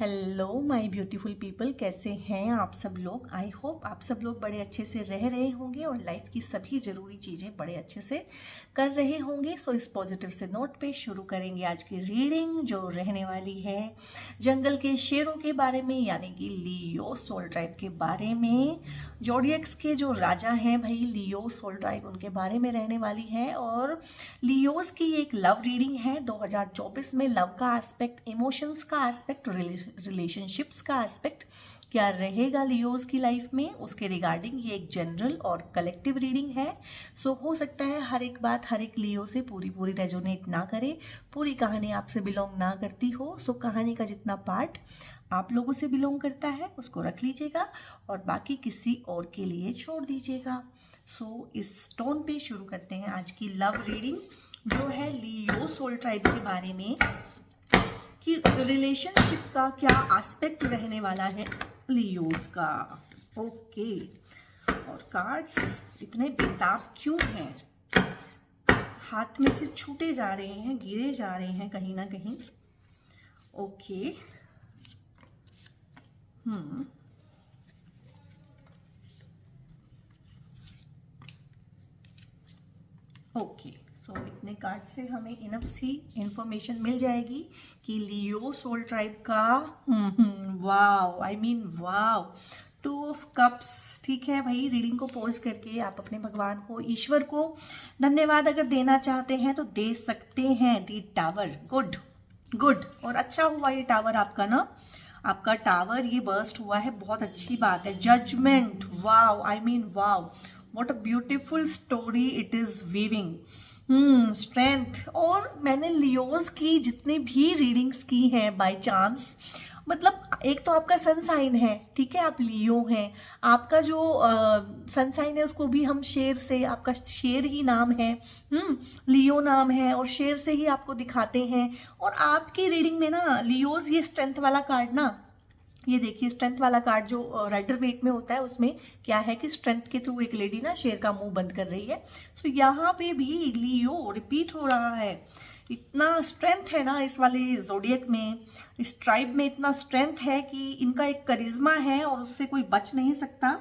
Hello my beautiful people, कैसे हैं आप सब लोग। आई होप आप सब लोग बड़े अच्छे से रह रहे होंगे और लाइफ की सभी ज़रूरी चीज़ें बड़े अच्छे से कर रहे होंगे। सो इस पॉजिटिव से नोट पे शुरू करेंगे आज की रीडिंग, जो रहने वाली है जंगल के शेरों के बारे में, यानी कि लियो सोल ट्राइब के बारे में। जोडियक्स के जो राजा हैं भाई लियो सोल ट्राइब, उनके बारे में रहने वाली है। और लियोस की एक लव रीडिंग है 2024 में। लव का एस्पेक्ट, इमोशंस का एस्पेक्ट, रिलेशनशिप्स का एस्पेक्ट क्या रहेगा लियोस की लाइफ में, उसके रिगार्डिंग ये एक जनरल और कलेक्टिव रीडिंग है। सो हो सकता है हर एक बात हर एक लियो से पूरी रेजोनेट ना करे, पूरी कहानी आपसे बिलोंग ना करती हो। सो कहानी का जितना पार्ट आप लोगों से बिलोंग करता है उसको रख लीजिएगा और बाकी किसी और के लिए छोड़ दीजिएगा। सो इस टोन पे शुरू करते हैं आज की लव रीडिंग, जो है लियो सोल ट्राइब के बारे में कि रिलेशनशिप का क्या एस्पेक्ट रहने वाला है लियोस का। ओके, और कार्ड्स इतने बेताब क्यों हैं, हाथ में से छूटे जा रहे हैं, गिरे जा रहे हैं कहीं ना कहीं। ओके, ओके, सो इतने कार्ड से हमें इनफ सी इंफॉर्मेशन मिल जाएगी कि लियो सोल ट्राइब का wow, I mean wow, 2 of cups. ठीक है भाई, रीडिंग को पॉज करके आप अपने भगवान को, ईश्वर को धन्यवाद अगर देना चाहते हैं तो दे सकते हैं। दी टावर, गुड गुड, और अच्छा हुआ ये टावर आपका ना, आपका टावर ये बर्स्ट हुआ है, बहुत अच्छी बात है। Judgement, wow, I mean wow, what a beautiful story it is weaving. Strength. और मैंने लियोज की जितनी भी रीडिंग्स की हैं बाय चांस, मतलब एक तो आपका सन साइन है, ठीक है, आप लियो हैं, आपका जो सन साइन है उसको भी हम शेर से, आपका शेर ही नाम है, लियो नाम है और शेर से ही आपको दिखाते हैं। और आपकी रीडिंग में ना लियोज, ये स्ट्रेंथ वाला कार्ड ना, ये देखिए स्ट्रेंथ वाला कार्ड जो राइडर वेट में होता है, उसमें क्या है कि स्ट्रेंथ के थ्रू एक लेडी ना शेर का मुंह बंद कर रही है। सो यहाँ पे भी लियो रिपीट हो रहा है। इतना स्ट्रेंथ है ना इस वाले जोडियक में, इस ट्राइब में इतना स्ट्रेंथ है कि इनका एक करिश्मा है और उससे कोई बच नहीं सकता।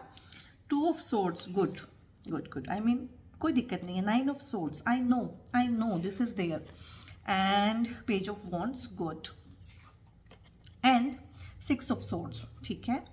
2 of swords, good good good, I mean कोई दिक्कत नहीं है। 9 of swords, I know this is there, and page of wands, good, and 6 of swords. ठीक है,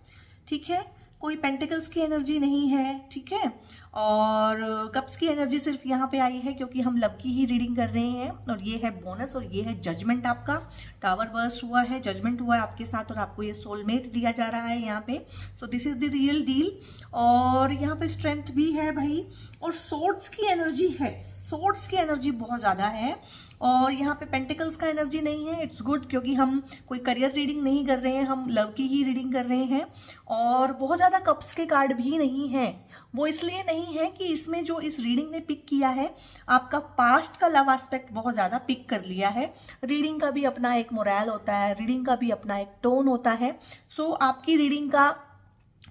ठीक है, कोई पेंटिकल्स की एनर्जी नहीं है, ठीक है, और कप्स की एनर्जी सिर्फ यहाँ पे आई है क्योंकि हम लव की ही रीडिंग कर रहे हैं। और ये है बोनस, और ये है जजमेंट। आपका टावर बर्स्ट हुआ है, जजमेंट हुआ है आपके साथ, और आपको ये सोलमेट दिया जा रहा है यहाँ पे। So this is the real deal. और यहाँ पे स्ट्रेंथ भी है भाई, और सोर्ड्स की एनर्जी है, सोर्ड्स की एनर्जी बहुत ज़्यादा है। और यहाँ पे पेंटिकल्स का एनर्जी नहीं है, इट्स गुड, क्योंकि हम कोई करियर रीडिंग नहीं कर रहे हैं, हम लव की ही रीडिंग कर रहे हैं। और बहुत ज़्यादा कप्स के कार्ड भी नहीं है, वो इसलिए नहीं है कि इसमें जो इस रीडिंग ने पिक किया है, आपका पास्ट का लव एस्पेक्ट बहुत ज़्यादा पिक कर लिया है। रीडिंग का भी अपना एक मोरल होता है, रीडिंग का भी अपना एक टोन होता है। सो आपकी रीडिंग का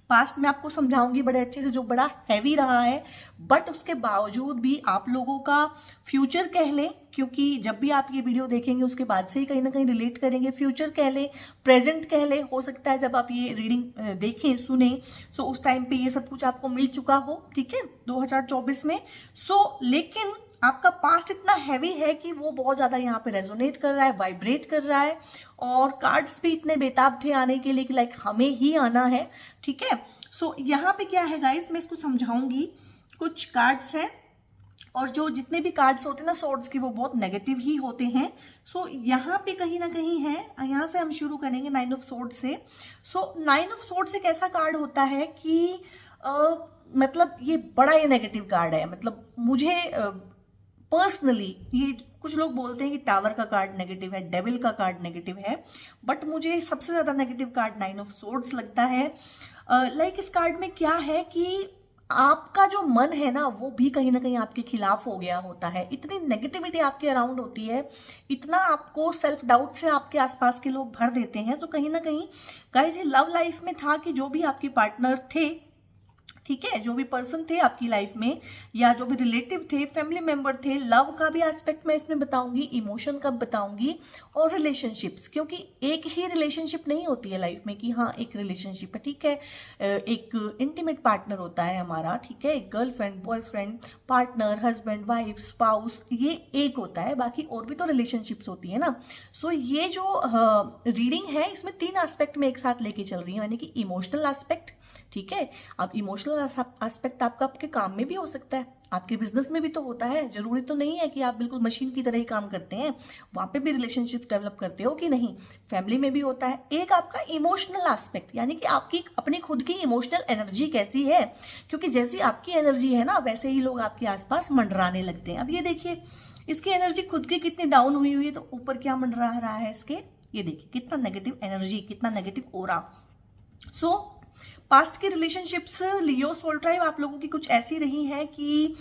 पास्ट में आपको समझाऊंगी बड़े अच्छे से, जो बड़ा हैवी रहा है, बट उसके बावजूद भी आप लोगों का फ्यूचर कह लें, क्योंकि जब भी आप ये वीडियो देखेंगे उसके बाद से ही कहीं ना कहीं रिलेट करेंगे, फ्यूचर कह लें, प्रेजेंट कह लें, हो सकता है जब आप ये रीडिंग देखें सुने, सो उस टाइम पे ये सब कुछ आपको मिल चुका हो, ठीक है, 2024 में। सो लेकिन आपका पास्ट इतना हैवी है कि वो बहुत ज़्यादा यहाँ पे रेजोनेट कर रहा है, वाइब्रेट कर रहा है, और कार्ड्स भी इतने बेताब थे आने के लिए कि लाइक हमें ही आना है, ठीक है। सो यहाँ पे क्या है गाइस, मैं इसको समझाऊंगी। कुछ कार्ड्स हैं, और जो जितने भी कार्ड्स होते हैं ना सॉर्ड्स के, वो बहुत नेगेटिव ही होते हैं। सो यहाँ पे कहीं ना कहीं है, यहाँ से हम शुरू करेंगे 9 ऑफ सोर्ड्स से। सो 9 ऑफ सोर्ड्स एक ऐसा कार्ड होता है कि मतलब ये बड़ा ये नेगेटिव कार्ड है। मतलब मुझे पर्सनली, ये कुछ लोग बोलते हैं कि टावर का कार्ड नेगेटिव है, डेविल का कार्ड नेगेटिव है, बट मुझे सबसे ज्यादा नेगेटिव कार्ड 9 ऑफ सोर्ड्स लगता है। लाइक इस कार्ड में क्या है कि आपका जो मन है ना वो भी कहीं ना कहीं आपके खिलाफ हो गया होता है। इतनी नेगेटिविटी आपके अराउंड होती है, इतना आपको सेल्फ डाउट से आपके आसपास के लोग भर देते हैं। तो कहीं ना कहीं गाइस ये लव लाइफ में था कि जो भी आपके पार्टनर थे ठीक है, जो भी पर्सन थे आपकी लाइफ में या जो भी रिलेटिव थे, फैमिली मेंबर थे, लव का भी एस्पेक्ट मैं इसमें बताऊंगी, इमोशन का बताऊंगी, और रिलेशनशिप्स, क्योंकि एक ही रिलेशनशिप नहीं होती है लाइफ में कि हाँ एक रिलेशनशिप है, ठीक है, एक इंटीमेट पार्टनर होता है हमारा, ठीक है, एक girlfriend, boyfriend, partner, husband, wife, spouse, ये एक होता है, बाकी और भी तो रिलेशनशिप्स होती है ना। सो ये जो रीडिंग है इसमें 3 एस्पेक्ट में एक साथ लेके चल रही है, यानी कि इमोशनल एस्पेक्ट, ठीक है। अब इमोशनल एस्पेक्ट आपका आपके काम में भी हो सकता है, आपके बिजनेस में भी तो होता है, जरूरी तो नहीं है कि आप बिल्कुल मशीन की तरह ही काम करते हैं, वहां पे भी रिलेशनशिप डेवलप करते हो कि नहीं, फैमिली में भी होता है। एक आपका इमोशनल एस्पेक्ट, यानी कि आपकी अपनी खुद की इमोशनल एनर्जी कैसी है, क्योंकि जैसी आपकी एनर्जी है ना वैसे ही लोग आपके आसपास मंडराने लगते हैं। अब ये देखिए इसकी एनर्जी खुद की कितनी डाउन हुई हुई है, तो ऊपर क्या मंडरा रहा है इसके, ये देखिए कितना नेगेटिव एनर्जी, कितना नेगेटिव ओरा। सो पास्ट की रिलेशनशिप्स लियो सोल ट्राइब आप लोगों की कुछ ऐसी रही हैं कि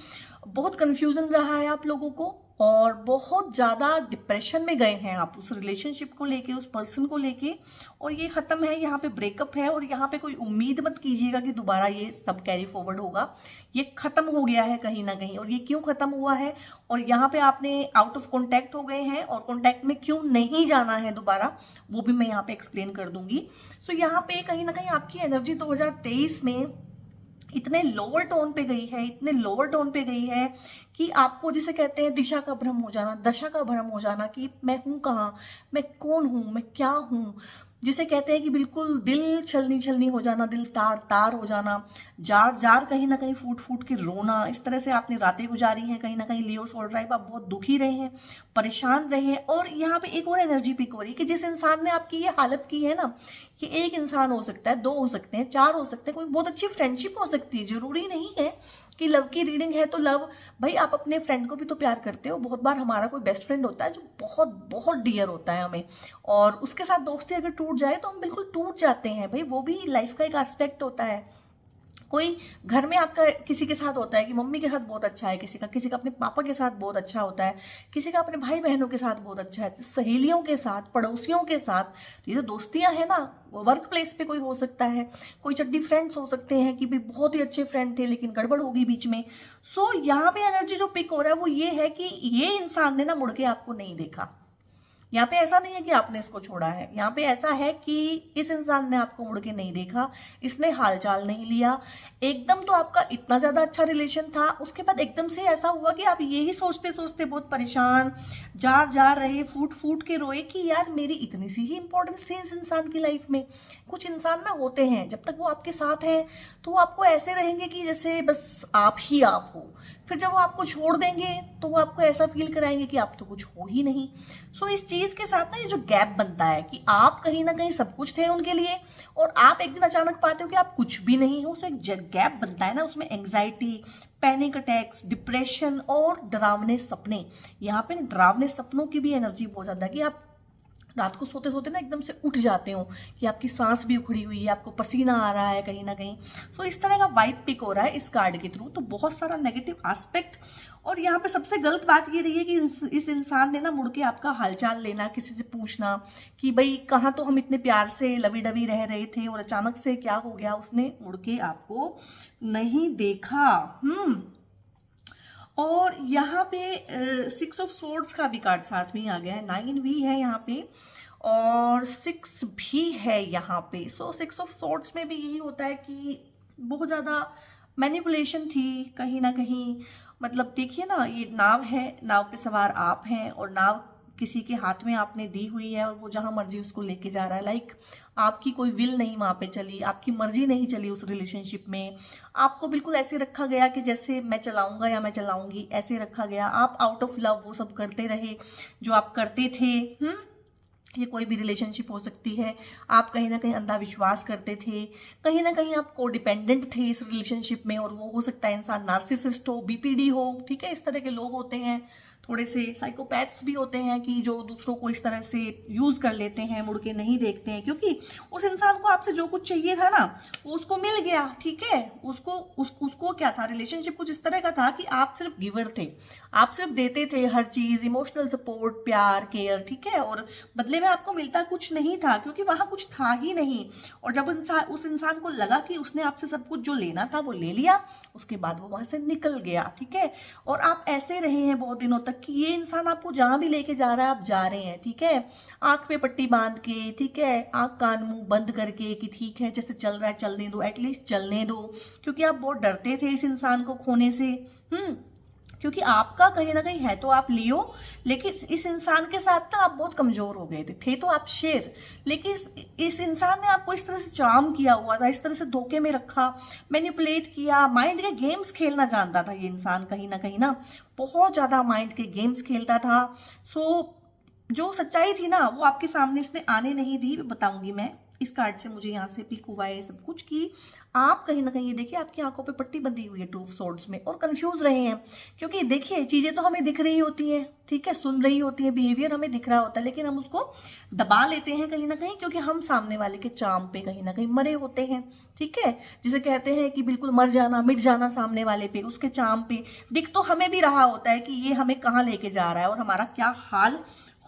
बहुत कंफ्यूजन रहा है आप लोगों को, और बहुत ज़्यादा डिप्रेशन में गए हैं आप उस रिलेशनशिप को लेके, उस पर्सन को लेके, और ये ख़त्म है, यहाँ पे ब्रेकअप है, और यहाँ पे कोई उम्मीद मत कीजिएगा कि दोबारा ये सब कैरी फॉरवर्ड होगा, ये ख़त्म हो गया है कहीं ना कहीं। और ये क्यों ख़त्म हुआ है, और यहाँ पे आपने आउट ऑफ कॉन्टैक्ट हो गए हैं, और कॉन्टैक्ट में क्यों नहीं जाना है दोबारा, वो भी मैं यहाँ पे एक्सप्लेन कर दूंगी। सो यहाँ पे कहीं ना कहीं आपकी एनर्जी 2023 में इतने लोअर टोन पे गई है, इतने लोअर टोन पे गई है कि आपको जिसे कहते हैं दिशा का भ्रम हो जाना, दशा का भ्रम हो जाना कि मैं हूँ कहाँ, मैं कौन हूँ, मैं क्या हूँ, जिसे कहते हैं कि बिल्कुल दिल छलनी छलनी हो जाना, दिल तार तार हो जाना, जार जार कहीं ना कहीं फूट फूट के रोना, इस तरह से आपने रातें गुजारी हैं कहीं ना कहीं लियो सोल ट्राइब, आप बहुत दुखी रहे हैं, परेशान रहे हैं। और यहाँ पे एक और एनर्जी पिक हो रही है कि जिस इंसान ने आपकी ये हालत की है ना, ये एक इंसान हो सकता है, 2 हो सकते हैं, 4 हो सकते हैं, कोई बहुत अच्छी फ्रेंडशिप हो सकती है, जरूरी नहीं है कि लव की रीडिंग है तो लव, भाई आप अपने फ्रेंड को भी तो प्यार करते हो। बहुत बार हमारा कोई बेस्ट फ्रेंड होता है जो बहुत बहुत डियर होता है हमें, और उसके साथ दोस्ती अगर टूट जाए तो हम बिल्कुल टूट जाते हैं, भाई वो भी लाइफ का एक एस्पेक्ट होता है। कोई घर में आपका किसी के साथ होता है कि मम्मी के साथ बहुत अच्छा है, किसी का अपने पापा के साथ बहुत अच्छा होता है, किसी का अपने भाई बहनों के साथ बहुत अच्छा है, सहेलियों के साथ, पड़ोसियों के साथ, तो ये जो दोस्तियां हैं ना, वर्क प्लेस पे कोई हो सकता है, कोई चड्डी फ्रेंड्स हो सकते हैं कि भी बहुत ही अच्छे फ्रेंड थे लेकिन गड़बड़ होगी बीच में। सो यहाँ पे एनर्जी जो पिक हो रहा है वो ये है कि ये इंसान ने ना मुड़ के आपको नहीं देखा। यहाँ पे ऐसा नहीं है कि आपने इसको छोड़ा है, यहाँ पे ऐसा है कि इस इंसान ने आपको मुड़ के नहीं देखा, इसने हालचाल नहीं लिया। एकदम तो आपका इतना ज्यादा अच्छा रिलेशन था, उसके बाद एकदम से ऐसा हुआ कि आप यही सोचते सोचते बहुत परेशान जार जार रहे, फूट फूट के रोए कि यार मेरी इतनी सी ही इंपॉर्टेंस थी इस इंसान की लाइफ में। कुछ इंसान ना होते हैं जब तक वो आपके साथ हैं तो वो आपको ऐसे रहेंगे कि जैसे बस आप ही आप हो, फिर जब वो आपको छोड़ देंगे तो वो आपको ऐसा फील कराएंगे कि आप तो कुछ हो ही नहीं। सो इस चीज के साथ ना ये जो गैप बनता है कि आप कहीं ना कहीं सब कुछ थे उनके लिए और आप एक दिन अचानक पाते हो कि आप कुछ भी नहीं हो, सो एक गैप बनता है ना, उसमें एंग्जाइटी, पैनिक अटैक्स, डिप्रेशन और डरावने सपने। यहाँ पे डरावने सपनों की भी एनर्जी बहुत ज्यादा है कि आप रात को सोते सोते ना एकदम से उठ जाते हो, कि आपकी सांस भी उखड़ी हुई है, आपको पसीना आ रहा है कहीं ना कहीं। सो इस तरह का वाइब पिक हो रहा है इस कार्ड के थ्रू, तो बहुत सारा नेगेटिव एस्पेक्ट। और यहाँ पे सबसे गलत बात ये रही है कि इस इंसान ने ना मुड़ के आपका हालचाल लेना, किसी से पूछना कि भाई कहाँ तो हम इतने प्यार से लवी डवी रह रहे थे और अचानक से क्या हो गया, उसने मुड़ के आपको नहीं देखा। और यहाँ पे 6 ऑफ सोर्ड्स का भी कार्ड साथ में ही आ गया है, 9 भी है यहाँ पे और 6 भी है यहाँ पे। सो 6 ऑफ सोर्ड्स में भी यही होता है कि बहुत ज़्यादा मैनिपुलेशन थी कहीं ना कहीं। मतलब देखिए ना, ये नाव है, नाव पे सवार आप हैं और नाव किसी के हाथ में आपने दी हुई है और वो जहां मर्जी उसको लेके जा रहा है। लाइक आपकी कोई विल नहीं वहां पे चली, आपकी मर्जी नहीं चली उस रिलेशनशिप में, आपको बिल्कुल ऐसे रखा गया कि जैसे मैं चलाऊंगा या मैं चलाऊंगी, ऐसे रखा गया। आप आउट ऑफ लव वो सब करते रहे जो आप करते थे। ये कोई भी रिलेशनशिप हो सकती है। आप कहीं ना कहीं अंधा विश्वास करते थे, कहीं ना कहीं आप कोडिपेंडेंट थे इस रिलेशनशिप में, और वो हो सकता है इंसान नार्सिसिस्ट हो, बीपीडी हो, ठीक है, इस तरह के लोग होते हैं। थोड़े से साइकोपैथ्स भी होते हैं कि जो दूसरों को इस तरह से यूज कर लेते हैं, मुड़ के नहीं देखते हैं, क्योंकि उस इंसान को आपसे जो कुछ चाहिए था ना वो उसको मिल गया, ठीक है। उसको क्या था, रिलेशनशिप कुछ इस तरह का था कि आप सिर्फ गिवर थे, आप सिर्फ देते थे हर चीज, इमोशनल सपोर्ट, प्यार, केयर, ठीक है, और बदले में आपको मिलता कुछ नहीं था, क्योंकि वहां कुछ था ही नहीं। और जब उस इंसान को लगा कि उसने आपसे सब कुछ जो लेना था वो ले लिया, उसके बाद वो वहां से निकल गया, ठीक है। और आप ऐसे रहे हैं बहुत दिनों तक कि ये इंसान आपको जहां भी लेके जा रहा है आप जा रहे हैं, ठीक है, आंख पे पट्टी बांध के, ठीक है, आंख कान मुंह बंद करके कि ठीक है जैसे चल रहा है चलने दो, एटलीस्ट चलने दो, क्योंकि आप बहुत डरते थे इस इंसान को खोने से। क्योंकि आपका कहीं ना कहीं है तो आप लियो, लेकिन इस इंसान के साथ ना आप बहुत कमजोर हो गए थे तो आप शेर, लेकिन इस इंसान ने आपको इस तरह से चार्म किया हुआ था, इस तरह से धोखे में रखा, मैनिपुलेट किया, माइंड के गेम्स खेलना जानता था ये इंसान, कहीं ना बहुत ज्यादा माइंड के गेम्स खेलता था। सो जो सच्चाई थी ना वो आपके सामने इसने आने नहीं दी। बताऊंगी मैं इस कार्ड से, मुझे यहाँ से पिक हुआ है सब कुछ कि आप कहीं ना कहीं ये देखिए आपकी आंखों पे पट्टी बंधी हुई है टू ऑफ सोर्ड्स में, और कंफ्यूज रहे हैं, क्योंकि देखिए चीजें तो हमें दिख रही होती हैं, ठीक है, सुन रही होती है, बिहेवियर हमें दिख रहा होता है, लेकिन हम उसको दबा लेते हैं कहीं ना कहीं, क्योंकि हम सामने वाले के चार्म पे कहीं ना कहीं मरे होते हैं, ठीक है, जिसे कहते हैं कि बिल्कुल मर जाना, मिट जाना सामने वाले पे, उसके चार्म पे। दिख तो हमें भी रहा होता है कि ये हमें कहाँ लेके जा रहा है और हमारा क्या हाल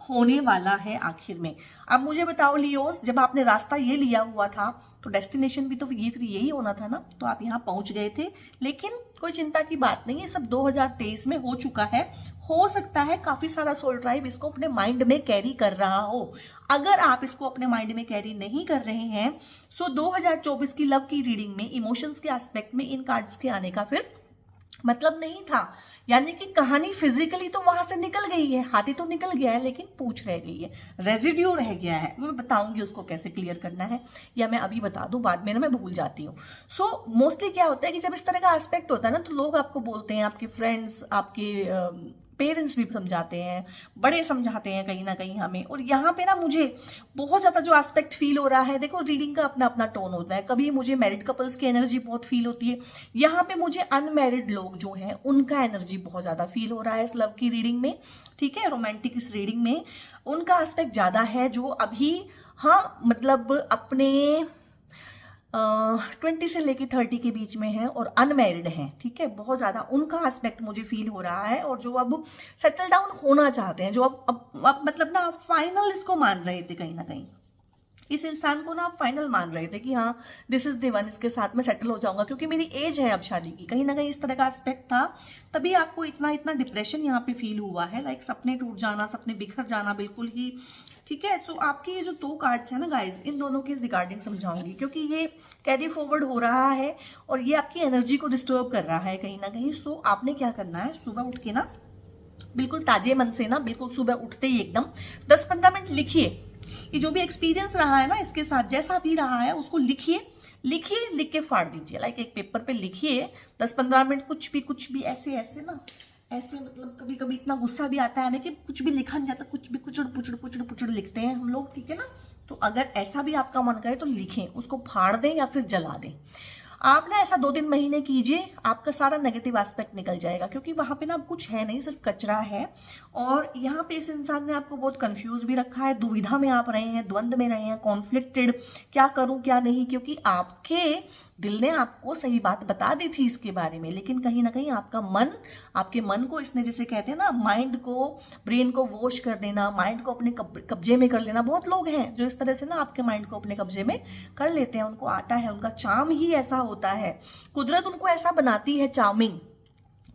होने वाला है आखिर में। अब मुझे बताओ लियोस, जब आपने रास्ता ये लिया हुआ था तो डेस्टिनेशन भी तो ये फिर यही होना था ना, तो आप यहाँ पहुंच गए थे, लेकिन कोई चिंता की बात नहीं है, सब 2023 में हो चुका है। हो सकता है काफी सारा सोल ट्राइब इसको अपने माइंड में कैरी कर रहा हो। अगर आप इसको अपने माइंड में कैरी नहीं कर रहे हैं, सो 2024 की लव की रीडिंग में इमोशंस के एस्पेक्ट में इन कार्ड्स के आने का फिर मतलब नहीं था। यानी कि कहानी फिजिकली तो वहां से निकल गई है, हाथी तो निकल गया है, लेकिन पूंछ रह गई है, रेजिड्यू रह गया है। मैं बताऊंगी उसको कैसे क्लियर करना है, या मैं अभी बता दूं, बाद में ना मैं भूल जाती हूँ। सो मोस्टली क्या होता है कि जब इस तरह का एस्पेक्ट होता है ना, तो लोग आपको बोलते हैं, आपके फ्रेंड्स, आपके पेरेंट्स भी समझाते हैं, बड़े समझाते हैं कहीं ना कहीं हमें। और यहाँ पे ना मुझे बहुत ज्यादा जो एस्पेक्ट फील हो रहा है, देखो रीडिंग का अपना अपना टोन होता है, कभी मुझे मैरिड कपल्स की एनर्जी बहुत फील होती है, यहाँ पे मुझे अनमैरिड लोग जो हैं उनका एनर्जी बहुत ज्यादा फील हो रहा है इस लव की रीडिंग में, ठीक है, रोमांटिक इस रीडिंग में उनका एस्पेक्ट ज्यादा है, जो अभी हाँ मतलब अपने 20 से लेके 30 के बीच में है और अनमैरिड हैं, ठीक है, बहुत ज्यादा उनका एस्पेक्ट मुझे फील हो रहा है। और जो अब सेटल डाउन होना चाहते हैं, जो अब मतलब ना आप फाइनल इसको मान रहे थे कहीं ना कहीं, इस इंसान को ना आप फाइनल मान रहे थे कि हाँ दिस इज द वन, इसके साथ मैं सेटल हो जाऊंगा क्योंकि मेरी एज है अब शादी की, कहीं ना कहीं इस तरह का एस्पेक्ट था, तभी आपको इतना इतना डिप्रेशन यहाँ पे फील हुआ है, लाइक सपने टूट जाना, सपने बिखर जाना बिल्कुल ही, ठीक है। सो आपके ये जो 2 कार्ड्स है ना गाइज, इन दोनों के रिगार्डिंग समझाऊंगी, क्योंकि ये कैरी फॉरवर्ड हो रहा है और ये आपकी एनर्जी को डिस्टर्ब कर रहा है कहीं ना कहीं। सो आपने क्या करना है, सुबह उठ के ना बिल्कुल ताजे मन से ना, बिल्कुल सुबह उठते ही एकदम 10-15 मिनट लिखिए, ये जो भी एक्सपीरियंस रहा है ना इसके साथ, जैसा भी रहा है उसको लिखिए, लिख के फाड़ दीजिए, लाइक एक पेपर पे लिखिए 10-15 मिनट, कुछ भी ऐसे ऐसे ना, ऐसे मतलब कभी कभी इतना गुस्सा भी आता है हमें कि कुछ भी लिखा नहीं जाता, कुछ भी पुचड़ लिखते हैं हम लोग, ठीक है ना। तो अगर ऐसा भी आपका मन करे तो लिखें, उसको फाड़ दें या फिर जला दें। आप ना ऐसा 2-3 महीने कीजिए, आपका सारा नेगेटिव एस्पेक्ट निकल जाएगा, क्योंकि वहां पे ना अब कुछ है नहीं, सिर्फ कचरा है। और यहाँ पे इस इंसान ने आपको बहुत कंफ्यूज भी रखा है, दुविधा में आप रहे हैं, द्वंद में रहे हैं, कॉन्फ्लिक्टेड, क्या करूं क्या नहीं, क्योंकि आपके दिल ने आपको सही बात बता दी थी इसके बारे में, लेकिन कहीं ना कहीं आपके मन को इसने, जैसे कहते हैं ना, माइंड को, ब्रेन को वॉश कर देना, माइंड को अपने कब्जे में कर लेना। बहुत लोग हैं जो इस तरह से ना आपके माइंड को अपने कब्जे में कर लेते हैं, उनको आता है, उनका चार्म ही ऐसा होता है, कुदरत उनको ऐसा बनाती है चार्मिंग,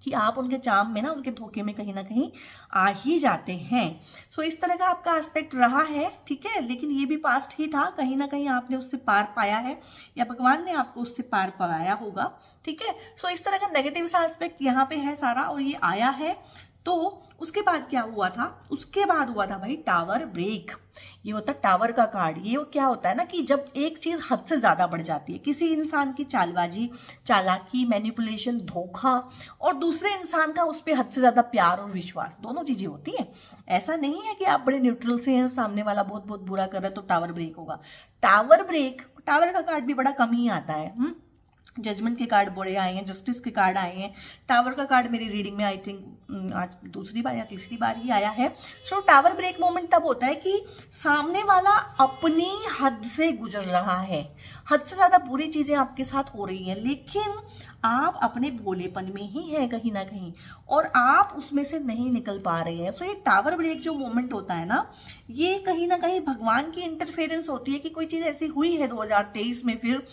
कि आप उनके चार्म में ना, उनके धोखे में कहीं ना कहीं आ ही जाते हैं। सो इस तरह का आपका एस्पेक्ट रहा है, ठीक है, लेकिन ये भी पास्ट ही था, कहीं ना कहीं आपने उससे पार पाया है, या भगवान ने आपको उससे पार पाया होगा, ठीक है। सो इस तरह का नेगेटिव सा एस्पेक्ट यहाँ पे है सारा, और ये आया है। तो उसके बाद क्या हुआ था, उसके बाद हुआ था भाई टावर ब्रेक। ये होता है टावर का कार्ड। ये क्या होता है ना कि जब एक चीज हद से ज्यादा बढ़ जाती है, किसी इंसान की चालबाजी, चालाकी, मैनिपुलेशन, धोखा, और दूसरे इंसान का उस पर हद से ज्यादा प्यार और विश्वास, दोनों चीजें होती हैं। ऐसा नहीं है कि आप बड़े न्यूट्रल से हैं, सामने वाला बहुत बहुत बुरा कर रहा है तो टावर ब्रेक होगा। टावर का कार्ड भी बड़ा कम ही आता है। जजमेंट के कार्ड बड़े आए हैं, जस्टिस के कार्ड आए हैं, टावर का कार्ड मेरी रीडिंग में आई थिंक आज दूसरी बार या तीसरी बार ही आया है। सो टावर ब्रेक मोमेंट तब होता है कि सामने वाला अपनी हद से गुजर रहा है, हद से ज़्यादा बुरी चीज़ें आपके साथ हो रही हैं, लेकिन आप अपने भोलेपन में ही हैं कहीं ना कहीं और आप उसमें से नहीं निकल पा रहे हैं। सो ये टावर ब्रेक जो मोमेंट होता है ना, ये कहीं ना कहीं भगवान की इंटरफेरेंस होती है कि कोई चीज़ ऐसी हुई है 2023 में फिर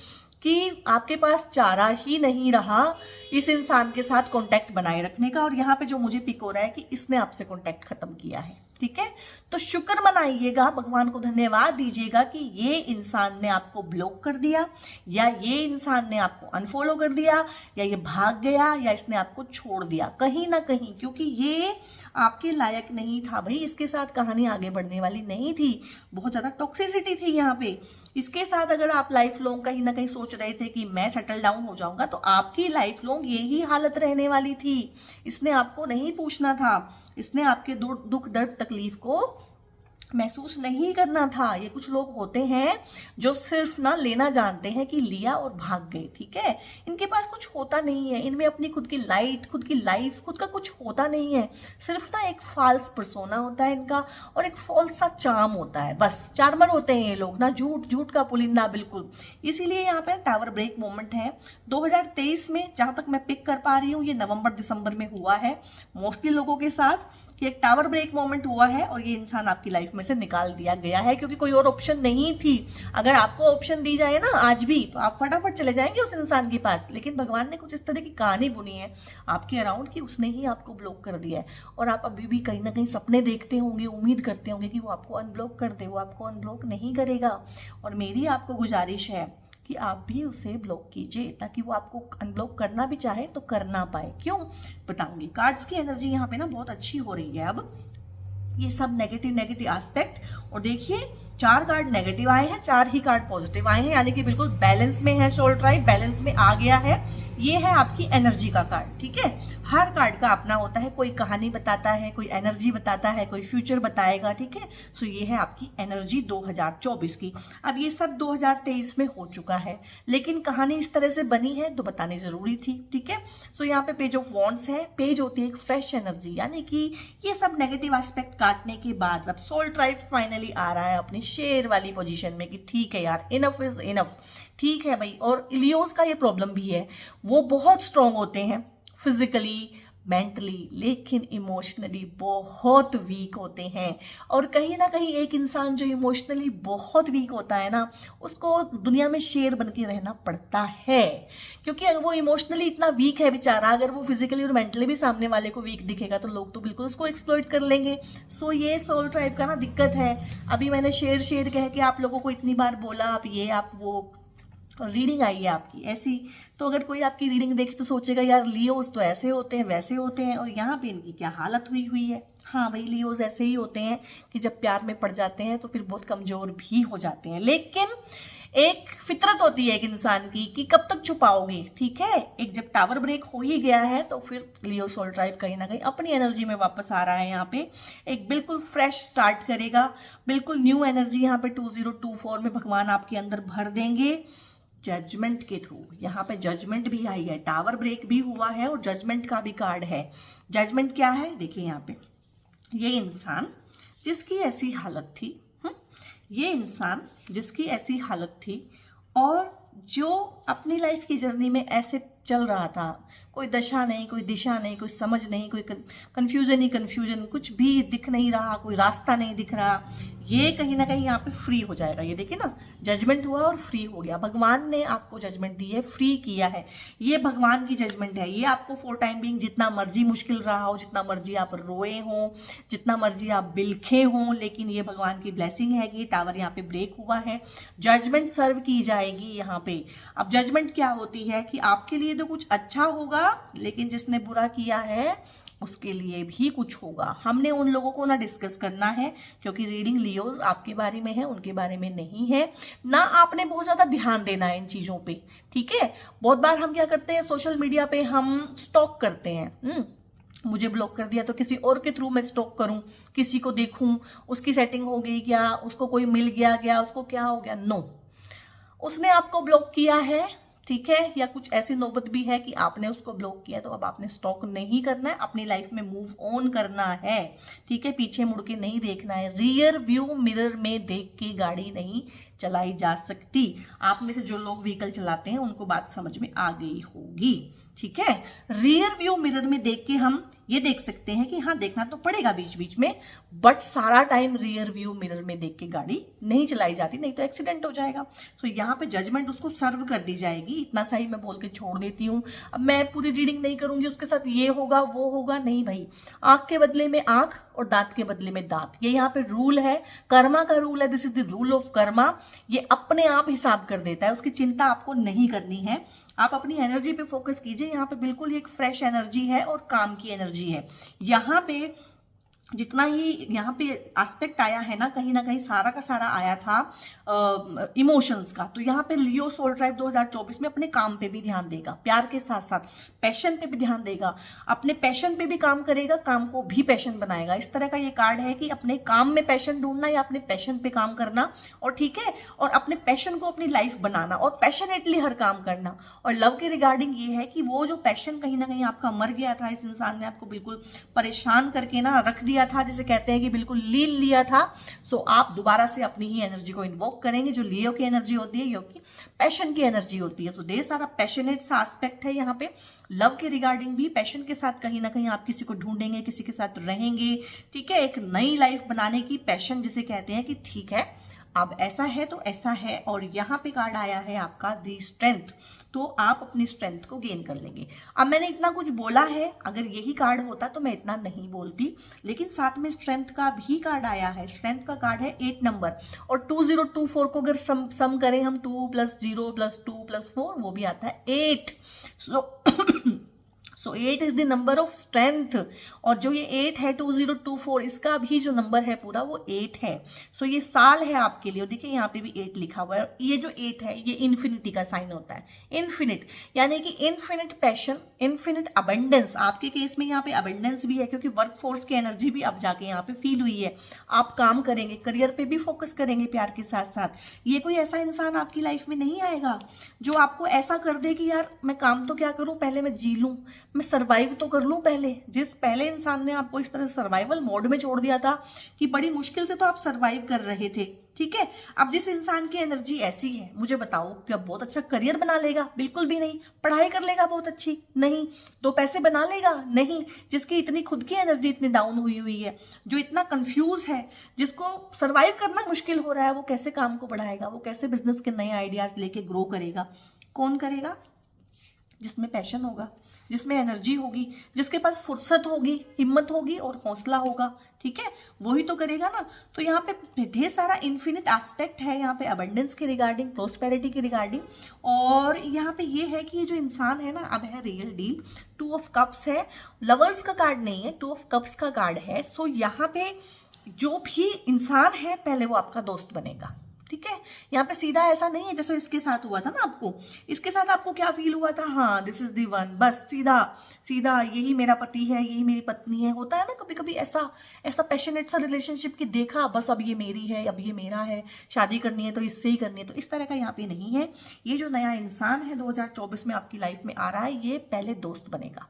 कि आपके पास चारा ही नहीं रहा इस इंसान के साथ कांटेक्ट बनाए रखने का। और यहाँ पे जो मुझे पिक हो रहा है कि इसने आपसे कांटेक्ट खत्म किया है, ठीक है। तो शुक्र मनाइएगा, भगवान को धन्यवाद दीजिएगा कि ये इंसान ने आपको ब्लॉक कर दिया, या ये इंसान ने आपको अनफॉलो कर दिया, या ये भाग गया, या इसने आपको छोड़ दिया कहीं ना कहीं, क्योंकि ये आपके लायक नहीं था भाई। इसके साथ कहानी आगे बढ़ने वाली नहीं थी, बहुत ज़्यादा टॉक्सिसिटी थी यहाँ पे। इसके साथ अगर आप लाइफ लॉन्ग कहीं ना कहीं सोच रहे थे कि मैं सेटल डाउन हो जाऊंगा, तो आपकी लाइफ लॉन्ग यही हालत रहने वाली थी। इसने आपको नहीं पूछना था, इसने आपके दुख दर्द तकलीफ को महसूस नहीं करना था। ये कुछ लोग होते हैं जो सिर्फ ना लेना जानते हैं कि लिया और भाग गए, ठीक है। इनके पास कुछ होता नहीं है, इनमें अपनी खुद की लाइट, खुद की लाइफ, खुद का कुछ होता नहीं है। सिर्फ ना एक फॉल्स पर्सोना होता है इनका और एक फॉल्स सा चार्म होता है, बस चार्मर होते हैं ये लोग ना, झूठ झूठ का पुलिंदा बिल्कुल। इसीलिए यहाँ पे टावर ब्रेक मोमेंट है 2023 में, जहां तक मैं पिक कर पा रही हूँ ये नवंबर दिसंबर में हुआ है मोस्टली लोगों के साथ, कि एक टावर ब्रेक मोमेंट हुआ है और ये इंसान आपकी लाइफ में से निकाल दिया गया है, क्योंकि कोई और ऑप्शन नहीं थी। अगर आपको ऑप्शन दी जाए ना आज भी, तो आप फटाफट चले जाएंगे उस इंसान के पास, लेकिन भगवान ने कुछ इस तरह की कहानी बुनी है आपके अराउंड कि उसने ही आपको ब्लॉक कर दिया है। और आप अभी भी कहीं ना कहीं सपने देखते होंगे, उम्मीद करते होंगे कि वो आपको अनब्लॉक कर दे, वो आपको अनब्लॉक नहीं करेगा। और मेरी आपको गुजारिश है कि आप भी उसे ब्लॉक कीजिए, ताकि वो आपको अनब्लॉक करना भी चाहे तो कर ना पाए। क्यों बताऊंगी। कार्ड्स की एनर्जी यहाँ पे ना बहुत अच्छी हो रही है अब, ये सब नेगेटिव एस्पेक्ट। और देखिए 4 कार्ड नेगेटिव आए हैं, 4 ही कार्ड पॉजिटिव आए हैं, यानी कि बिल्कुल बैलेंस में है सोल ट्राइब, बैलेंस में आ गया है। ये है आपकी एनर्जी का कार्ड, ठीक है। हर कार्ड का अपना होता है, कोई कहानी बताता है, कोई एनर्जी बताता है, कोई फ्यूचर बताएगा, ठीक है। सो ये है आपकी एनर्जी 2024 की। अब ये सब 2023 में हो चुका है, लेकिन कहानी इस तरह से बनी है तो बतानी जरूरी थी, ठीक है। सो यहाँ पे पेज ऑफ वॉन्ड्स है, पेज होती है एक फ्रेश एनर्जी, यानी कि ये सब नेगेटिव एस्पेक्ट काटने के बाद अब सोल ट्राइब फाइनली आ रहा है अपनी शेर वाली पोजीशन में कि ठीक है यार, इनफ इज इनफ, ठीक है भाई। और लियोस का ये प्रॉब्लम भी है, वो बहुत स्ट्रांग होते हैं फिजिकली, मेंटली, लेकिन इमोशनली बहुत वीक होते हैं। और कहीं ना कहीं एक इंसान जो इमोशनली बहुत वीक होता है ना, उसको दुनिया में शेर बन के रहना पड़ता है, क्योंकि अगर वो इमोशनली इतना वीक है बेचारा, अगर वो फिजिकली और मेंटली भी सामने वाले को वीक दिखेगा तो लोग तो बिल्कुल उसको एक्सप्लॉइट कर लेंगे। सो ये सोल ट्राइब का ना दिक्कत है। अभी मैंने शेर शेर कह के आप लोगों को इतनी बार बोला, आप ये आप वो, और रीडिंग आई है आपकी ऐसी, तो अगर कोई आपकी रीडिंग देखे तो सोचेगा यार लियोज तो ऐसे होते हैं वैसे होते हैं, और यहाँ पे इनकी क्या हालत हुई है। हाँ भाई, लियोज ऐसे ही होते हैं कि जब प्यार में पड़ जाते हैं तो फिर बहुत कमजोर भी हो जाते हैं, लेकिन एक फितरत होती है एक इंसान की कि कब तक छुपाओगे, ठीक है। एक जब टावर ब्रेक हो ही गया है तो फिर लियो सोल ट्राइब कहीं ना कहीं अपनी एनर्जी में वापस आ रहा है। यहाँ पे एक बिल्कुल फ्रेश स्टार्ट करेगा, बिल्कुल न्यू एनर्जी यहाँ पे 2024 में भगवान आपके अंदर भर देंगे जजमेंट के थ्रू। यहाँ पे जजमेंट भी आई है, टावर ब्रेक भी हुआ है और जजमेंट का भी कार्ड है। जजमेंट क्या है देखिए यहाँ पे, ये इंसान जिसकी ऐसी हालत थी, ये इंसान जिसकी ऐसी हालत थी और जो अपनी लाइफ की जर्नी में ऐसे चल रहा था, कोई दशा नहीं, कोई दिशा नहीं, कोई समझ नहीं, कोई कन्फ्यूजन ही कन्फ्यूजन, कुछ भी दिख नहीं रहा, कोई रास्ता नहीं दिख रहा, ये कहीं ना कहीं यहाँ पे फ्री हो जाएगा। ये देखिए ना, जजमेंट हुआ और फ्री हो गया। भगवान ने आपको जजमेंट दी है, फ्री किया है, ये भगवान की जजमेंट है। ये आपको फॉर टाइम बिंग जितना मर्जी मुश्किल रहा हो, जितना मर्जी आप रोए हो, जितना मर्जी आप बिलखे हो, लेकिन ये भगवान की ब्लेसिंग है कि टावर यहाँ पे ब्रेक हुआ है, जजमेंट सर्व की जाएगी यहाँ पे। अब जजमेंट क्या होती है कि आपके लिए तो कुछ अच्छा होगा, लेकिन जिसने बुरा किया है उसके लिए भी कुछ होगा। हमने उन लोगों को ना डिस्कस करना है, क्योंकि रीडिंग लियोज आपके बारे में है, उनके बारे में नहीं है ना। आपने बहुत ज्यादा ध्यान देना है इन चीजों पे, ठीक है। बहुत बार हम क्या करते हैं, सोशल मीडिया पे हम स्टॉक करते हैं, मुझे ब्लॉक कर दिया तो किसी और के थ्रू मैं स्टॉक करूं, किसी को देखूं, उसकी सेटिंग हो गई क्या, उसको कोई मिल गया क्या, उसको क्या हो गया। नो, उसने आपको ब्लॉक किया है ठीक है, या कुछ ऐसी नौबत भी है कि आपने उसको ब्लॉक किया, तो अब आपने स्टॉक नहीं करना है, अपनी लाइफ में मूव ऑन करना है। ठीक है, पीछे मुड़ के नहीं देखना है। रियर व्यू मिरर में देख के गाड़ी नहीं चलाई जा सकती। आप में से जो लोग व्हीकल चलाते हैं उनको बात समझ में आ गई होगी। ठीक है, रियर व्यू मिरर में देख के हम ये देख सकते हैं कि हाँ देखना तो पड़ेगा बीच बीच में, बट सारा टाइम रियर व्यू मिरर में देख के गाड़ी नहीं चलाई जाती, नहीं तो एक्सीडेंट हो जाएगा। तो यहाँ पे जजमेंट उसको सर्व कर दी जाएगी। इतना सही मैं बोल के छोड़ देती हूँ, अब मैं पूरी रीडिंग नहीं करूंगी, उसके साथ ये होगा वो होगा, नहीं भाई। आंख के बदले में आंख और दांत के बदले में दांत, ये यहाँ पे रूल है, कर्मा का रूल है। This is the rule of Karma. ये अपने आप हिसाब कर देता है, उसकी चिंता आपको नहीं करनी है। आप अपनी एनर्जी पे फोकस कीजिए। यहाँ पे बिल्कुल एक फ्रेश एनर्जी है और काम की एनर्जी है। यहाँ पे जितना ही यहाँ पे एस्पेक्ट आया है ना कहीं सारा का सारा आया था इमोशंस का। तो यहाँ पे लियो सोल ट्राइब 2024 में अपने काम पे भी ध्यान देगा, प्यार के साथ साथ पैशन पे भी ध्यान देगा, अपने पैशन पे भी काम करेगा, काम को भी पैशन बनाएगा। इस तरह का ये कार्ड है कि अपने काम में पैशन ढूंढना या अपने पैशन पे काम करना, और ठीक है, और अपने पैशन को अपनी लाइफ बनाना और पैशनेटली हर काम करना। और लव के रिगार्डिंग ये है कि वो जो पैशन कहीं ना कहीं आपका मर गया था, इस इंसान ने आपको बिल्कुल परेशान करके ना रख दिया था, जिसे कहते हैं कि बिल्कुल लील लिया था। सो आप दोबारा से अपनी ही एनर्जी को इन्वोक करेंगे, जो लियो की एनर्जी होती है, यो की पैशन की एनर्जी होती है। तो देर सारा पैशनेट सा एस्पेक्ट है यहाँ पे। लव के रिगार्डिंग भी पैशन के साथ कहीं ना कहीं आप किसी को ढूंढेंगे, किसी के साथ रहेंगे। ठीक है, एक नई लाइफ बनाने की पैशन जिसे कहते हैं कि ठीक है अब ऐसा है तो ऐसा है। और यहाँ पे कार्ड आया है आपका दी स्ट्रेंथ, तो आप अपनी स्ट्रेंथ को गेन कर लेंगे। अब मैंने इतना कुछ बोला है, अगर यही कार्ड होता तो मैं इतना नहीं बोलती, लेकिन साथ में स्ट्रेंथ का भी कार्ड आया है। स्ट्रेंथ का कार्ड है 8 नंबर, और 2024 को अगर सम करें हम 2 + 0 + 2 + 4 वो भी आता है 8। सो 8 is the number of strength. और जो ये 8 है 2024, इसका भी जो नंबर है पूरा वो 8 है। सो ये साल है आपके लिए। और देखिए यहाँ पे भी 8 लिखा हुआ है। ये जो 8 है ये इन्फिनिटी का साइन होता है। इन्फिनिट यानी कि इन्फिनिट पैशन, इन्फिनिट अबंडेंस। आपके केस में यहाँ पे अबंडेंस भी है, क्योंकि वर्क फोर्स की एनर्जी भी अब जाके यहाँ पे फील हुई है। आप काम करेंगे, करियर पे भी फोकस करेंगे प्यार के साथ साथ। ये कोई ऐसा इंसान आपकी लाइफ में नहीं आएगा जो आपको ऐसा कर दे कि यार मैं काम तो क्या करूं, पहले मैं जी लूं, मैं सर्वाइव तो कर लूं पहले। जिस पहले इंसान ने आपको इस तरह सर्वाइवल मोड में छोड़ दिया था कि बड़ी मुश्किल से तो आप सर्वाइव कर रहे थे। ठीक है, अब जिस इंसान की एनर्जी ऐसी है, मुझे बताओ क्या बहुत अच्छा करियर बना लेगा? बिल्कुल भी नहीं। पढ़ाई कर लेगा बहुत अच्छी? नहीं। 2 पैसे बना लेगा? नहीं। जिसकी इतनी खुद की एनर्जी इतनी डाउन हुई है, जो इतना कंफ्यूज है, जिसको सर्वाइव करना मुश्किल हो रहा है, वो कैसे काम को बढ़ाएगा? वो कैसे बिजनेस के नए आइडियाज लेके ग्रो करेगा? कौन करेगा? जिसमें पैशन होगा, जिसमें एनर्जी होगी, जिसके पास फुर्सत होगी, हिम्मत होगी और हौसला होगा। ठीक है, वही तो करेगा ना। तो यहाँ पे ढेर सारा इन्फिनिट एस्पेक्ट है यहाँ पे अबंडेंस के रिगार्डिंग, प्रोस्पेरिटी के रिगार्डिंग। और यहाँ पे ये है कि ये जो इंसान है ना, अब है रियल डील। 2 ऑफ कप्स है, लवर्स का कार्ड नहीं है, 2 ऑफ कप्स का कार्ड है। सो यहाँ पे जो भी इंसान है पहले वो आपका दोस्त बनेगा। ठीक है, यहाँ पे सीधा ऐसा नहीं है जैसे इसके साथ हुआ था ना। आपको इसके साथ आपको क्या फील हुआ था? हाँ, दिस इज दी वन, बस सीधा सीधा यही मेरा पति है, यही मेरी पत्नी है। होता है ना कभी कभी ऐसा पैशनेट सा रिलेशनशिप की देखा, बस अब ये मेरी है, अब ये मेरा है, शादी करनी है तो इससे ही करनी है। तो इस तरह का यहाँ पे नहीं है। ये जो नया इंसान है 2024 में आपकी लाइफ में आ रहा है, ये पहले दोस्त बनेगा।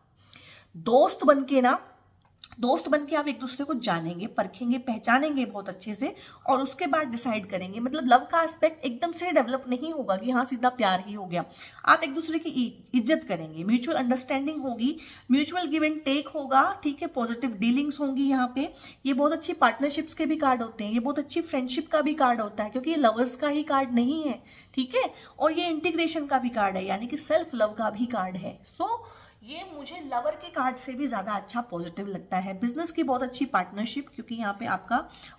दोस्त बन के आप एक दूसरे को जानेंगे, परखेंगे, पहचानेंगे बहुत अच्छे से, और उसके बाद डिसाइड करेंगे। मतलब लव का एस्पेक्ट एकदम से डेवलप नहीं होगा कि हाँ सीधा प्यार ही हो गया। आप एक दूसरे की इज्जत करेंगे, म्यूचुअल अंडरस्टैंडिंग होगी, म्यूचुअल गिव एंड टेक होगा। ठीक है, पॉजिटिव डीलिंग्स होंगी यहाँ पे। ये बहुत अच्छी पार्टनरशिप्स के भी कार्ड होते हैं, ये बहुत अच्छी फ्रेंडशिप का भी कार्ड होता है, क्योंकि ये लवर्स का ही कार्ड नहीं है। ठीक है, और ये इंटीग्रेशन का भी कार्ड है, यानी कि सेल्फ लव का भी कार्ड है। सो ये मुझे लवर के कार्ड से भी ज्यादा अच्छा पॉजिटिव लगता है। बिजनेस की बहुत अच्छी पार्टनरशिप, क्योंकि यहाँ पे आपका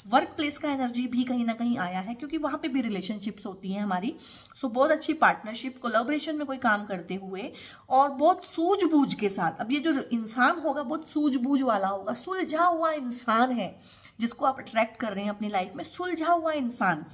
वर्क प्लेस का एनर्जी भी कहीं ना कहीं आया है, क्योंकि वहां पे भी रिलेशनशिप्स होती हैं हमारी। सो बहुत अच्छी पार्टनरशिप, कोलैबोरेशन में कोई काम करते हुए, और बहुत सूझबूझ के साथ। अब ये जो इंसान होगा बहुत सूझबूझ वाला होगा, सुलझा हुआ इंसान है जिसको आप अट्रैक्ट कर रहे हैं अपनी लाइफ में, सुलझा हुआ इंसान।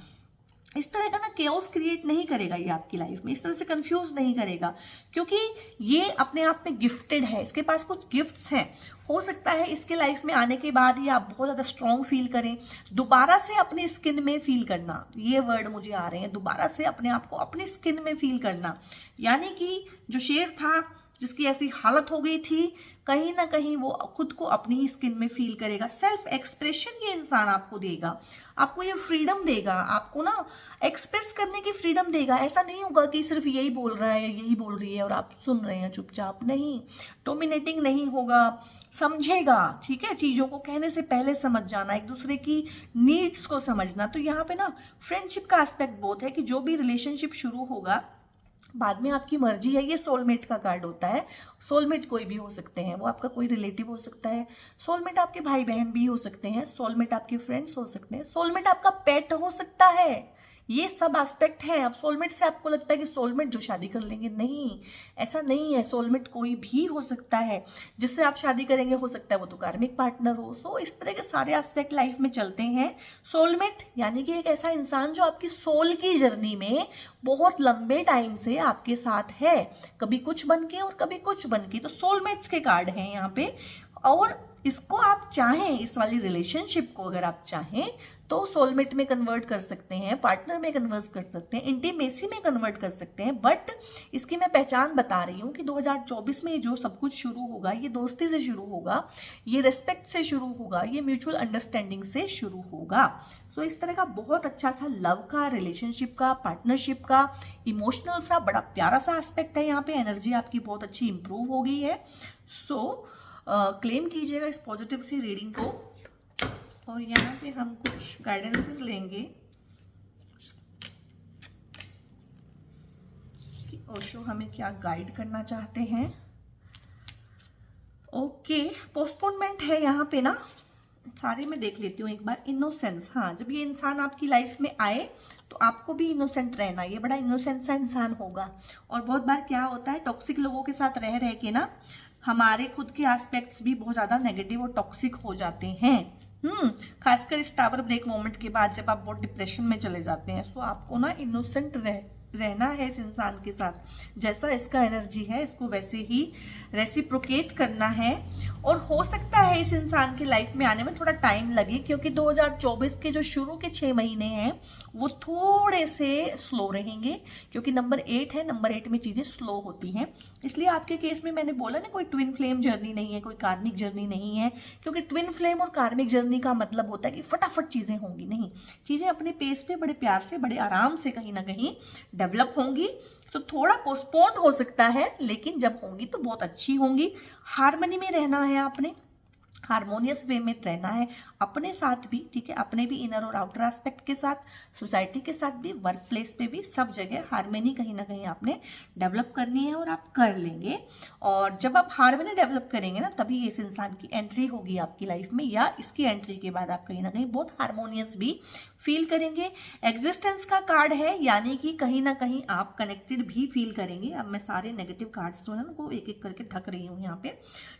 इस तरह का ना केओस क्रिएट नहीं करेगा ये आपकी लाइफ में, इस तरह से कंफ्यूज नहीं करेगा, क्योंकि ये अपने आप में गिफ्टेड है, इसके पास कुछ गिफ्ट्स हैं। हो सकता है इसके लाइफ में आने के बाद ही आप बहुत ज़्यादा स्ट्रॉन्ग फील करें, दोबारा से अपनी स्किन में फील करना, ये वर्ड मुझे आ रहे हैं, दोबारा से अपने आप को अपनी स्किन में फील करना। यानी कि जो शेर था जिसकी ऐसी हालत हो गई थी, कहीं ना कहीं वो खुद को अपनी ही स्किन में फील करेगा। सेल्फ एक्सप्रेशन ये इंसान आपको देगा, आपको ये फ्रीडम देगा, आपको ना एक्सप्रेस करने की फ्रीडम देगा। ऐसा नहीं होगा कि सिर्फ यही बोल रहा है, यही बोल रही है और आप सुन रहे हैं चुपचाप, नहीं, डोमिनेटिंग नहीं होगा, समझेगा, ठीक है, चीज़ों को कहने से पहले समझ जाना, एक दूसरे की नीड्स को समझना। तो यहाँ पे ना फ्रेंडशिप का एस्पेक्ट बहुत है कि जो भी रिलेशनशिप शुरू होगा बाद में आपकी मर्जी है। ये सोलमेट का कार्ड होता है, सोलमेट कोई भी हो सकते हैं, वो आपका कोई रिलेटिव हो सकता है, सोलमेट आपके भाई बहन भी हो सकते हैं, सोलमेट आपके फ्रेंड्स हो सकते हैं, सोलमेट आपका पेट हो सकता है। ये सब एस्पेक्ट है। अब सोलमेट से आपको लगता है कि सोलमेट जो शादी कर लेंगे, नहीं, ऐसा नहीं है। सोलमेट कोई भी हो सकता है, जिससे आप शादी करेंगे, हो सकता है वो तो कार्मिक पार्टनर हो। सो इस तरह के सारे एस्पेक्ट लाइफ में चलते हैं। सोलमेट यानी कि एक ऐसा इंसान जो आपकी सोल की जर्नी में बहुत लंबे टाइम से आपके साथ है, कभी कुछ बन के और कभी कुछ बन के। तो सोलमेट्स के कार्ड हैं यहाँ पे, और इसको आप चाहें, इस वाली रिलेशनशिप को अगर आप चाहें तो सोलमेट में कन्वर्ट कर सकते हैं, पार्टनर में कन्वर्ट कर सकते हैं, इंटीमेसी में कन्वर्ट कर सकते हैं। बट इसकी मैं पहचान बता रही हूँ कि 2024 में जो सब कुछ शुरू होगा, ये दोस्ती से शुरू होगा, ये रिस्पेक्ट से शुरू होगा, ये म्यूचुअल अंडरस्टैंडिंग से शुरू होगा। सो इस तरह का बहुत अच्छा सा लव का, रिलेशनशिप का, पार्टनरशिप का, इमोशनल सा बड़ा प्यारा सा एस्पेक्ट है। यहाँ पे एनर्जी आपकी बहुत अच्छी इंप्रूव हो गई है। सो क्लेम कीजिएगा इस पॉजिटिव सी रीडिंग को। और यहाँ पे हम कुछ गाइडेंसेस लेंगे कि ओशो हमें क्या गाइड करना चाहते हैं। ओके, पोस्टपोनमेंट है यहाँ पे ना, सारे में देख लेती हूँ एक बार। इनोसेंस, हाँ, जब ये इंसान आपकी लाइफ में आए तो आपको भी इनोसेंट रहना, ये बड़ा इनोसेंट सा इंसान होगा। और बहुत बार क्या होता है, टॉक्सिक लोगों के साथ रह रह के ना हमारे खुद के एस्पेक्ट्स भी बहुत ज़्यादा नेगेटिव और टॉक्सिक हो जाते हैं। खासकर इस टावर ब्रेक मोमेंट के बाद जब आप बहुत डिप्रेशन में चले जाते हैं। सो आपको ना इनोसेंट रहना है इस इंसान के साथ, जैसा इसका एनर्जी है इसको वैसे ही रेसिप्रोकेट करना है। और हो सकता है इस इंसान की लाइफ में आने में थोड़ा टाइम लगे, क्योंकि 2024 के जो शुरू के 6 महीने हैं वो थोड़े से स्लो रहेंगे, क्योंकि नंबर 8 है, नंबर 8 में चीज़ें स्लो होती हैं। इसलिए आपके केस में मैंने बोला ना, कोई ट्विन फ्लेम जर्नी नहीं है, कोई कार्मिक जर्नी नहीं है, क्योंकि ट्विन फ्लेम और कार्मिक जर्नी का मतलब होता है कि फटाफट चीज़ें होंगी, नहीं, चीज़ें अपने पेस पे बड़े प्यार से, बड़े आराम से कहीं ना कहीं डेवलप होंगी। तो थोड़ा पोस्टपोन्ड हो सकता है, लेकिन जब होंगी तो बहुत अच्छी होंगी। हार्मनी में रहना है आपने, हारमोनियस वे में रहना है अपने साथ भी, ठीक है, अपने भी इनर और आउटर एस्पेक्ट के साथ, सोसाइटी के साथ भी, वर्क प्लेस पे भी, सब जगह हारमोनी कहीं ना कहीं आपने डेवलप करनी है और आप कर लेंगे। और जब आप हारमोनी डेवलप करेंगे ना, तभी इस इंसान की एंट्री होगी आपकी लाइफ में, या इसकी एंट्री के बाद आप कहीं ना कहीं बहुत हारमोनियस भी फील करेंगे। एग्जिस्टेंस का कार्ड है, यानी कि कहीं ना कहीं आप कनेक्टेड भी फील करेंगे। अब मैं सारे नेगेटिव कार्ड्स जो है उनको एक एक करके ढक रही हूँ यहाँ पे,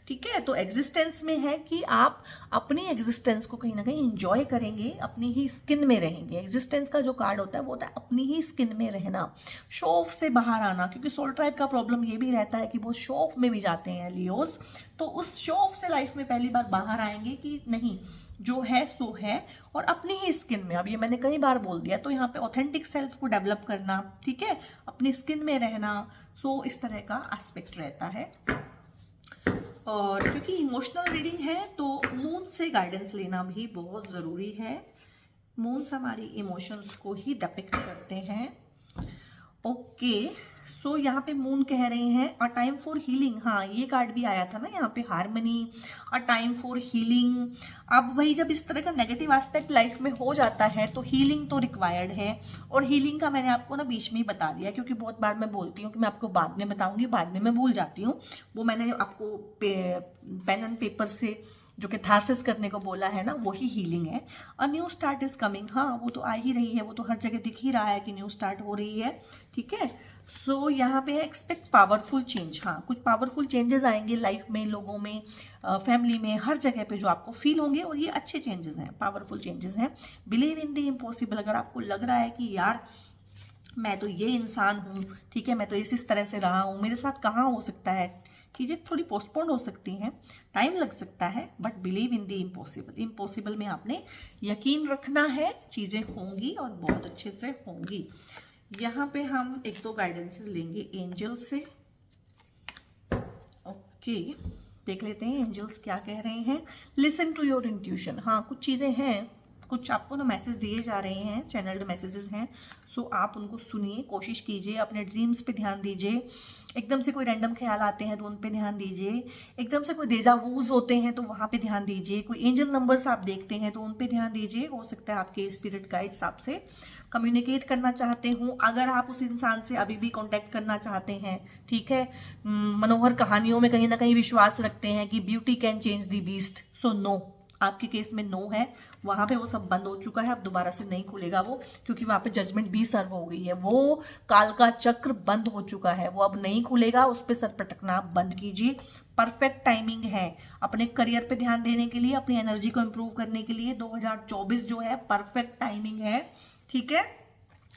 ठीक है। तो एग्जिस्टेंस में है कि आप अपनी एग्जिस्टेंस को कहीं ना कहीं इंजॉय करेंगे, अपनी ही स्किन में रहेंगे। एग्जिस्टेंस का जो कार्ड होता है वो होता है अपनी ही स्किन में रहना, शो ऑफ से बाहर आना, क्योंकि सोल ट्राइब का प्रॉब्लम ये भी रहता है कि वो शो ऑफ में भी जाते हैं लियोस। तो उस शो ऑफ से लाइफ में पहली बार बाहर आएंगे कि नहीं, जो है सो है, और अपनी ही स्किन में, अब ये मैंने कई बार बोल दिया, तो यहाँ पे ऑथेंटिक सेल्फ को डेवलप करना, ठीक है, अपनी स्किन में रहना। सो इस तरह का एस्पेक्ट रहता है। और क्योंकि इमोशनल रीडिंग है तो मून से गाइडेंस लेना भी बहुत ज़रूरी है। मून्स हमारी इमोशंस को ही डिपिक्ट करते हैं। ओके, सो यहाँ पे मून कह रहे हैं अ टाइम फॉर हीलिंग। हाँ, ये कार्ड भी आया था ना यहाँ पे, harmony, a time for healing. अब वही, जब इस तरह का नेगेटिव एस्पेक्ट लाइफ में हो जाता है तो हीलिंग तो रिक्वायर्ड है। और हीलिंग का मैंने आपको ना बीच में ही बता दिया, क्योंकि बहुत बार मैं बोलती हूँ कि मैं आपको बाद में बताऊंगी, बाद में मैं भूल जाती हूँ। वो मैंने आपको पेन एंड पेपर से जो कैथारसिस करने को बोला है ना, वही हीलिंग है। A new start is coming, हाँ वो तो आ ही रही है, वो तो हर जगह दिख ही रहा है कि न्यू स्टार्ट हो रही है, ठीक है। सो यहाँ पे एक्सपेक्ट पावरफुल चेंज, हाँ कुछ पावरफुल चेंजेस आएंगे लाइफ में, लोगों में, फैमिली में, हर जगह पे जो आपको फील होंगे, और ये अच्छे चेंजेस हैं, पावरफुल चेंजेस हैं। बिलीव इन द इम्पॉसिबल, अगर आपको लग रहा है कि यार मैं तो ये इंसान हूँ, ठीक है, मैं तो इस तरह से रहा हूँ, मेरे साथ कहाँ हो सकता है, चीज़ें थोड़ी पोस्टपोन हो सकती हैं, टाइम लग सकता है, but believe in the impossible. Impossible में आपने यकीन रखना है, चीज़ें होंगी और बहुत अच्छे से होंगी। यहाँ पे हम एक दो गाइडेंसेस लेंगे एंजल से। ओके, देख लेते हैं एंजल्स क्या कह रहे हैं। लिसन टू योर इंट्यूशन, हाँ कुछ चीज़ें हैं, कुछ आपको ना मैसेज दिए जा रहे हैं, चैनल्ड मैसेजेस हैं, सो आप उनको सुनिए, कोशिश कीजिए, अपने ड्रीम्स पे ध्यान दीजिए। एकदम से कोई रैंडम ख्याल आते हैं तो उन पे ध्यान दीजिए, एकदम से कोई डेजा वूज होते हैं तो वहाँ पे ध्यान दीजिए, कोई एंजल नंबर्स आप देखते हैं तो उन पे ध्यान दीजिए। हो सकता है आपके स्पिरिट गाइड्स आपसे कम्युनिकेट करना चाहते हो। अगर आप उस इंसान से अभी भी कांटेक्ट करना चाहते हैं, ठीक है, मनोहर कहानियों में कहीं ना कहीं विश्वास रखते हैं कि beauty can change the beast, so no, आपके केस में नो है, वहां पे वो सब बंद हो चुका है, अब दोबारा से नहीं खुलेगा वो, क्योंकि वहां पे जजमेंट भी सर्व हो गई है, वो काल का चक्र बंद हो चुका है, वो अब नहीं खुलेगा, उस पर सर पटकना आप बंद कीजिए। परफेक्ट टाइमिंग है अपने करियर पे ध्यान देने के लिए, अपनी एनर्जी को इंप्रूव करने के लिए। 2024 जो है परफेक्ट टाइमिंग है, ठीक है।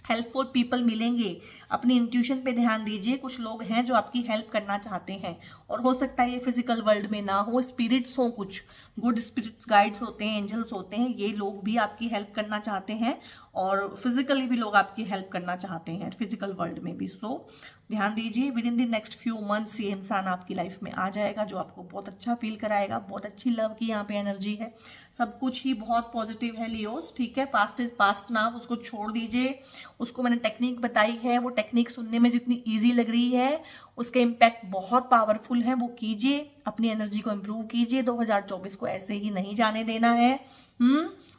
हेल्पफुल पीपल मिलेंगे, अपनी इंट्यूशन पे ध्यान दीजिए। कुछ लोग हैं जो आपकी हेल्प करना चाहते हैं, और हो सकता है ये फिजिकल वर्ल्ड में ना हो, स्पिरिट्स हो, कुछ गुड स्पिरिट्स गाइड्स होते हैं, एंजल्स होते हैं, ये लोग भी आपकी हेल्प करना चाहते हैं, और फिजिकली भी लोग आपकी हेल्प करना चाहते हैं, फिजिकल वर्ल्ड में भी। सो ध्यान दीजिए, with in the next few months ये इंसान आपकी लाइफ में आ जाएगा, जो आपको बहुत अच्छा फील कराएगा। बहुत अच्छी लव की यहाँ पे एनर्जी है, सब कुछ ही बहुत पॉजिटिव है लियोस, ठीक है। पास्ट इज पास्ट नाउ, उसको छोड़ दीजिए। उसको मैंने टेक्निक बताई है, वो टेक्निक सुनने में जितनी ईजी लग रही है, उसके इम्पैक्ट बहुत पावरफुल है, वो कीजिए, अपनी एनर्जी को इम्प्रूव कीजिए। 2024 को ऐसे ही नहीं जाने देना है।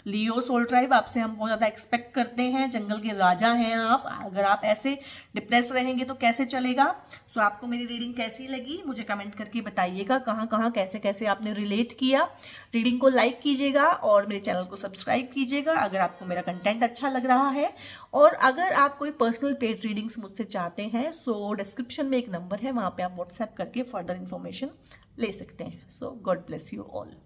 लियो सोल ट्राइब, आपसे हम बहुत ज़्यादा एक्सपेक्ट करते हैं, जंगल के राजा हैं आप। अगर आप ऐसे डिप्रेस रहेंगे तो कैसे चलेगा। सो आपको मेरी रीडिंग कैसी लगी मुझे कमेंट करके बताइएगा, कहाँ कहाँ कैसे कैसे आपने रिलेट किया। रीडिंग को लाइक कीजिएगा और मेरे चैनल को सब्सक्राइब कीजिएगा अगर आपको मेरा कंटेंट अच्छा लग रहा है। और अगर आप कोई पर्सनल पेड रीडिंग्स मुझसे चाहते हैं, सो डिस्क्रिप्शन में एक नंबर है, वहाँ पे आप व्हाट्सएप करके फर्दर इन्फॉर्मेशन ले सकते हैं। सो गॉड ब्लेस यू ऑल।